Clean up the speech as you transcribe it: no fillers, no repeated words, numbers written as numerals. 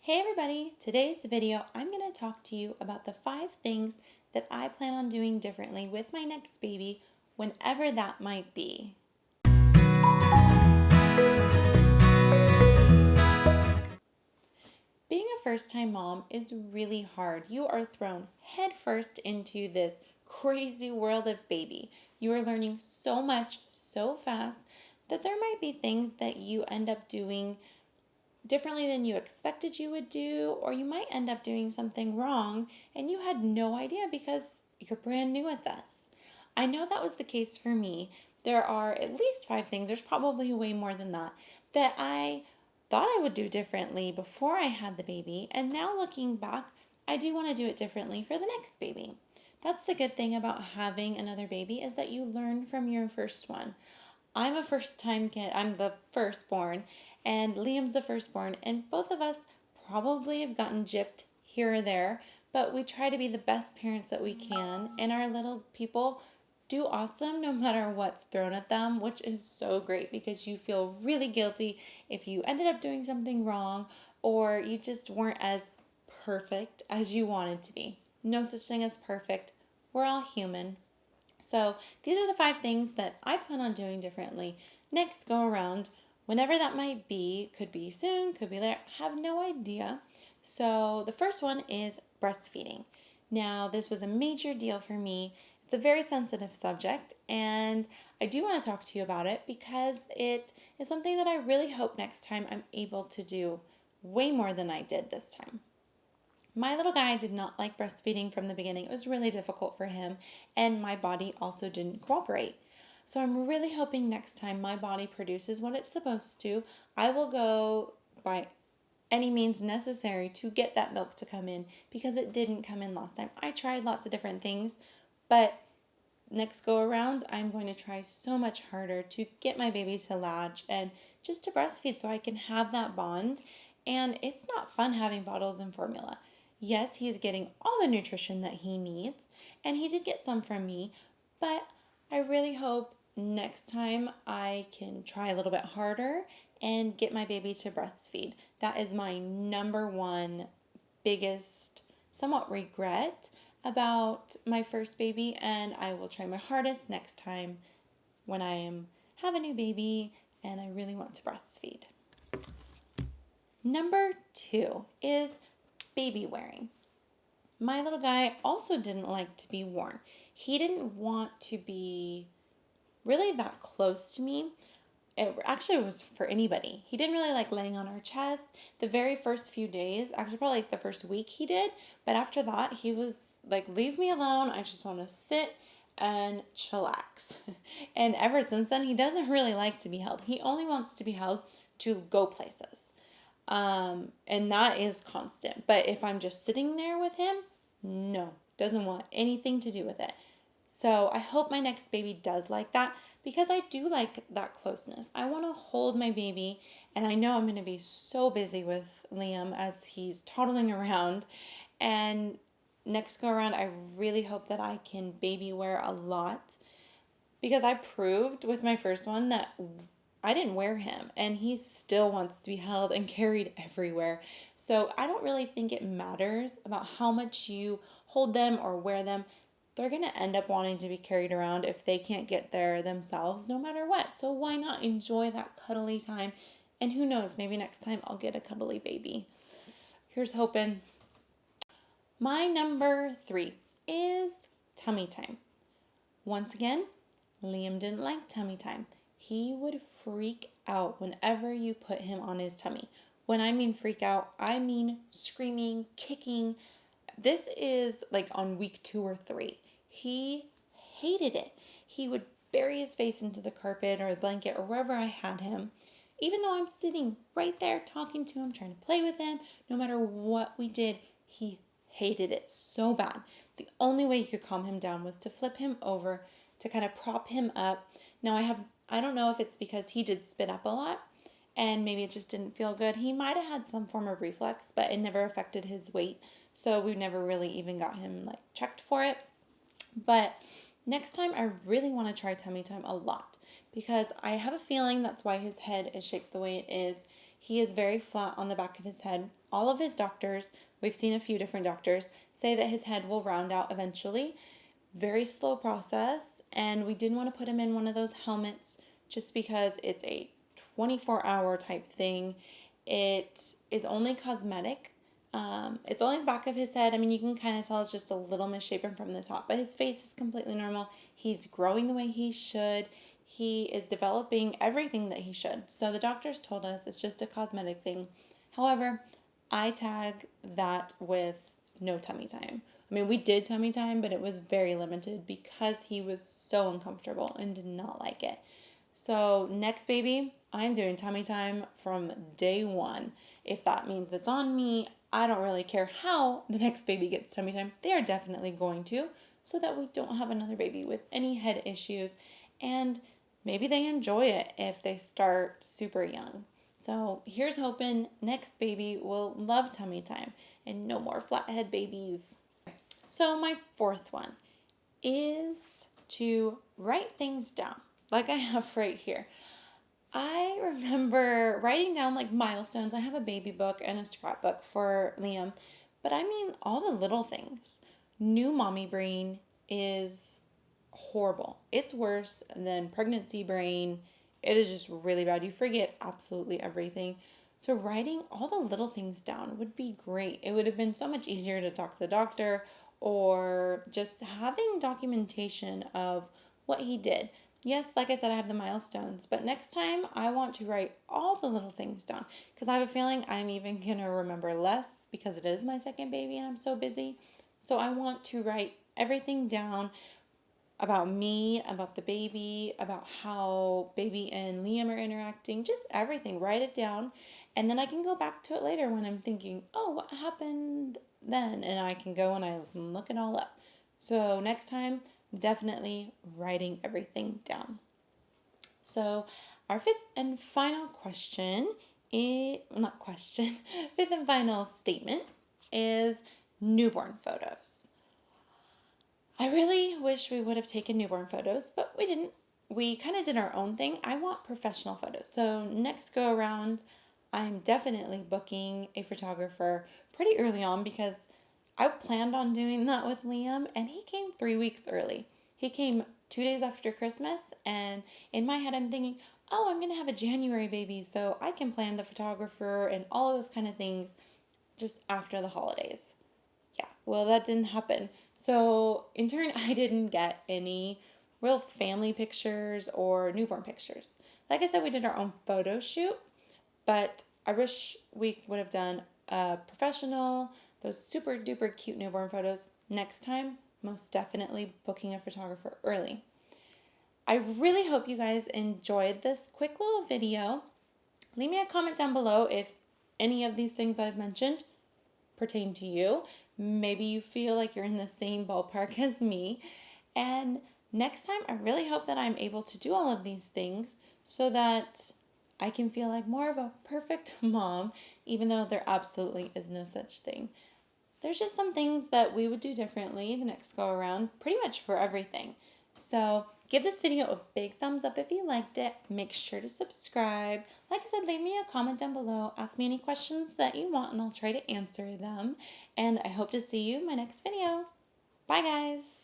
Hey everybody, today's video I'm going to talk to you about the 5 things that I plan on doing differently with my next baby whenever that might be. Being a first-time mom is really hard. You are thrown headfirst into this crazy world of baby. You are learning so much so fast that there might be things that you end up doing differently than you expected you would do, or you might end up doing something wrong and you had no idea because you're brand new at this. I know that was the case for me. There are at least 5 things, there's probably way more than that I thought I would do differently before I had the baby, and now looking back, I do want to do it differently for the next baby. That's the good thing about having another baby, is that you learn from your first one. I'm a first time kid. I'm the firstborn, and Liam's the firstborn, and both of us probably have gotten gypped here or there, but we try to be the best parents that we can, and our little people do awesome no matter what's thrown at them, which is so great because you feel really guilty if you ended up doing something wrong or you just weren't as perfect as you wanted to be. No such thing as perfect. We're all human. So these are the 5 things that I plan on doing differently next go around, whenever that might be. Could be soon, could be later, have no idea. So the first one is breastfeeding. Now, this was a major deal for me. It's a very sensitive subject, and I do want to talk to you about it because it is something that I really hope next time I'm able to do way more than I did this time. My little guy did not like breastfeeding from the beginning. It was really difficult for him, and my body also didn't cooperate. So I'm really hoping next time my body produces what it's supposed to, I will go by any means necessary to get that milk to come in, because it didn't come in last time. I tried lots of different things, but next go around, I'm going to try so much harder to get my baby to latch and just to breastfeed so I can have that bond. And it's not fun having bottles and formula. Yes, he's getting all the nutrition that he needs, and he did get some from me, but I really hope next time I can try a little bit harder and get my baby to breastfeed. That is my number one biggest somewhat regret about my first baby, and I will try my hardest next time when I have a new baby and I really want to breastfeed. Number 2 is baby wearing. My little guy also didn't like to be worn. He didn't want to be really that close to me. It actually was for anybody. He didn't really like laying on our chest. The very first few days, actually probably like the first week he did, but after that he was like, leave me alone. I just want to sit and chillax. And ever since then, he doesn't really like to be held. He only wants to be held to go places. And that is constant. But if I'm just sitting there with him, no, doesn't want anything to do with it. So I hope my next baby does like that, because I do like that closeness. I want to hold my baby, and I know I'm going to be so busy with Liam as he's toddling around. And next go around, I really hope that I can baby wear a lot, because I proved with my first one that I didn't wear him, and he still wants to be held and carried everywhere. So I don't really think it matters about how much you hold them or wear them. They're going to end up wanting to be carried around if they can't get there themselves, no matter what. So why not enjoy that cuddly time? And who knows, maybe next time I'll get a cuddly baby. Here's hoping. My number 3 is tummy time. Once again, Liam didn't like tummy time. He would freak out whenever you put him on his tummy. When I mean freak out, I mean screaming, kicking. This is like on week 2 or 3. He hated it. He would bury his face into the carpet or the blanket or wherever I had him. Even though I'm sitting right there talking to him, trying to play with him, no matter what we did, he hated it so bad. The only way you could calm him down was to flip him over, to kind of prop him up. Now I don't know if it's because he did spit up a lot and maybe it just didn't feel good. He might have had some form of reflux, but it never affected his weight. So we never really even got him like checked for it. But next time I really want to try tummy time a lot, because I have a feeling that's why his head is shaped the way it is. He is very flat on the back of his head. All of his doctors, we've seen a few different doctors, say that his head will round out eventually. Very slow process, and we didn't want to put him in one of those helmets just because it's a 24-hour type thing. It is only cosmetic. It's only the back of his head. I mean, you can kind of tell it's just a little misshapen from the top, but his face is completely normal. He's growing the way he should. He is developing everything that he should. So the doctors told us it's just a cosmetic thing. However, I tag that with no tummy time. I mean, we did tummy time, but it was very limited because he was so uncomfortable and did not like it. So next baby, I'm doing tummy time from day one. If that means it's on me, I don't really care how the next baby gets tummy time. They are definitely going to, so that we don't have another baby with any head issues. And maybe they enjoy it if they start super young. So here's hoping next baby will love tummy time and no more flathead babies. So my fourth one is to write things down, like I have right here. I remember writing down like milestones. I have a baby book and a scrapbook for Liam, but I mean all the little things. New mommy brain is horrible. It's worse than pregnancy brain. It is just really bad. You forget absolutely everything. So writing all the little things down would be great. It would have been so much easier to talk to the doctor or just having documentation of what he did. Yes, like I said, I have the milestones, but next time I want to write all the little things down because I have a feeling I'm even going to remember less because it is my second baby and I'm so busy. So I want to write everything down about me, about the baby, about how baby and Liam are interacting, just everything. Write it down, and then I can go back to it later when I'm thinking, oh, what happened then? And I can go and I can look it all up. So next time, definitely writing everything down. So our fifth and final question fifth and final statement is newborn photos. I really wish we would have taken newborn photos, but we didn't. We kind of did our own thing. I want professional photos. So next go around, I'm definitely booking a photographer pretty early on because I planned on doing that with Liam and he came 3 weeks early. He came 2 days after Christmas, and in my head I'm thinking, oh, I'm going to have a January baby, so I can plan the photographer and all of those kind of things just after the holidays. Yeah, well, that didn't happen. So in turn, I didn't get any real family pictures or newborn pictures. Like I said, we did our own photo shoot, but I wish we would have done a professional, those super duper cute newborn photos. Next time, most definitely booking a photographer early. I really hope you guys enjoyed this quick little video. Leave me a comment down below if any of these things I've mentioned pertain to you. Maybe you feel like you're in the same ballpark as me. And next time, I really hope that I'm able to do all of these things so that I can feel like more of a perfect mom, even though there absolutely is no such thing. There's just some things that we would do differently the next go around, pretty much for everything. So give this video a big thumbs up if you liked it. Make sure to subscribe. Like I said, leave me a comment down below. Ask me any questions that you want and I'll try to answer them. And I hope to see you in my next video. Bye guys.